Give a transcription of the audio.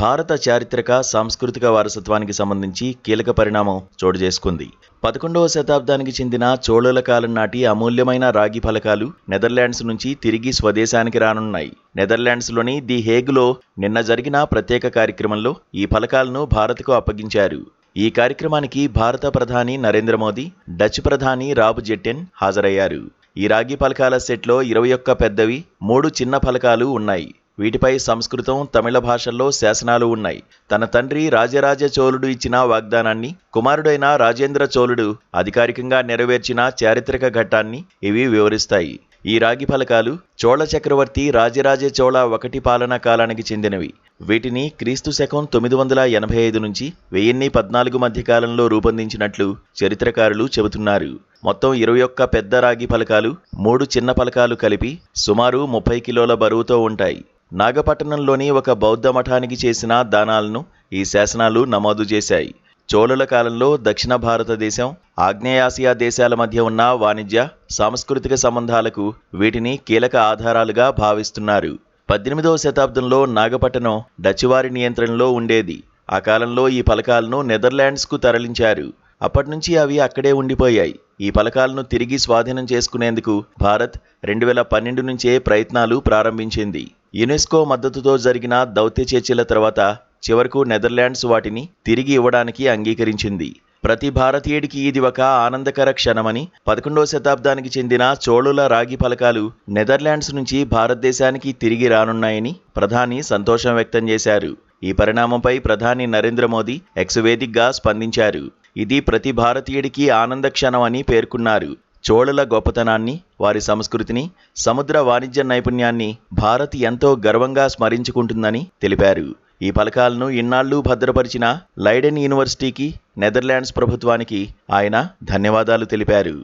భారత చారిత్రక సాంస్కృతిక వారసత్వానికి సంబంధించి కీలక పరిణామం చోటు చేసుకుంది. 11వ శతాబ్దానికి చెందిన చోళుల కాలం నాటి అమూల్యమైన రాగి ఫలకాలు నెదర్లాండ్స్ నుంచి తిరిగి స్వదేశానికి రానున్నాయి. నెదర్లాండ్స్లోని ది హేగ్లో నిన్న జరిగిన ప్రత్యేక కార్యక్రమంలో ఈ ఫలకాలను భారత్కు అప్పగించారు. ఈ కార్యక్రమానికి భారత ప్రధాని నరేంద్ర మోదీ, డచ్ ప్రధాని రాబ్ జెట్టెన్ హాజరయ్యారు. ఈ రాగి ఫలకాల సెట్లో 21 పెద్దవి, 3 చిన్న ఫలకాలు ఉన్నాయి. వీటిపై సంస్కృతం, తమిళ భాషల్లో శాసనాలు ఉన్నాయి. తన తండ్రి రాజరాజ చోళుడు ఇచ్చిన వాగ్దానాన్ని కుమారుడైన రాజేంద్ర చోళుడు అధికారికంగా నెరవేర్చిన చారిత్రక ఘట్టాన్ని ఇవి వివరిస్తాయి. ఈ రాగి ఫలకాలు చోళ చక్రవర్తి రాజరాజ చోళ 1 పాలనా కాలానికి చెందినవి. వీటిని క్రీస్తు శకం 985 నుంచి 1014 మధ్య కాలంలో రూపొందించినట్లు చరిత్రకారులు చెబుతున్నారు. మొత్తం 21 పెద్ద రాగి ఫలకాలు, 3 చిన్న ఫలకాలు కలిపి సుమారు 30 కిలోల బరువుతో ఉంటాయి. నాగపట్టణంలోని ఒక బౌద్ధ మఠానికి చేసిన దానాలను ఈ శాసనాలు నమోదు చేశాయి. చోళుల కాలంలో దక్షిణ భారతదేశం, ఆగ్నేయాసియా దేశాల మధ్య ఉన్న వాణిజ్య, సాంస్కృతిక సంబంధాలకు వీటిని కీలక ఆధారాలుగా భావిస్తున్నారు. 18వ శతాబ్దంలో నాగపట్టణం డచ్ వారి నియంత్రణలో ఉండేది. ఆ కాలంలో ఈ ఫలకాలను నెదర్లాండ్స్కు తరలించారు. అప్పటినుంచి అవి అక్కడే ఉండిపోయాయి. ఈ ఫలకాలను తిరిగి స్వాధీనం చేసుకునేందుకు భారత్ 2012 నుంచే ప్రయత్నాలు ప్రారంభించింది. యునెస్కో మద్దతుతో జరిగిన దౌత్య చర్చల తర్వాత చివరకు నెదర్లాండ్స్ వాటిని తిరిగి ఇవ్వడానికి అంగీకరించింది. ప్రతి భారతీయుడికి ఇది ఒక ఆనందకర క్షణమని, 11వ శతాబ్దానికి చెందిన చోళుల రాగి ఫలకాలు నెదర్లాండ్స్ నుంచి భారతదేశానికి తిరిగి రానున్నాయని ప్రధాని సంతోషం వ్యక్తం చేశారు. ఈ పరిణామంపై ప్రధాని నరేంద్ర మోదీ ఎక్స్ వేదికగా స్పందించారు. ఇది ప్రతి భారతీయుడికి ఆనంద క్షణం అని పేర్కొన్నారు. చోళుల గొప్పతనాన్ని, వారి సంస్కృతిని, సముద్ర వాణిజ్య నైపుణ్యాన్ని భారత్ ఎంతో గర్వంగా స్మరించుకుంటుందని తెలిపారు. ఈ ఫలకాలను ఇన్నాళ్లు భద్రపరిచిన లైడెన్ యూనివర్సిటీకి, నెదర్లాండ్స్ ప్రభుత్వానికి ఆయన ధన్యవాదాలు తెలిపారు.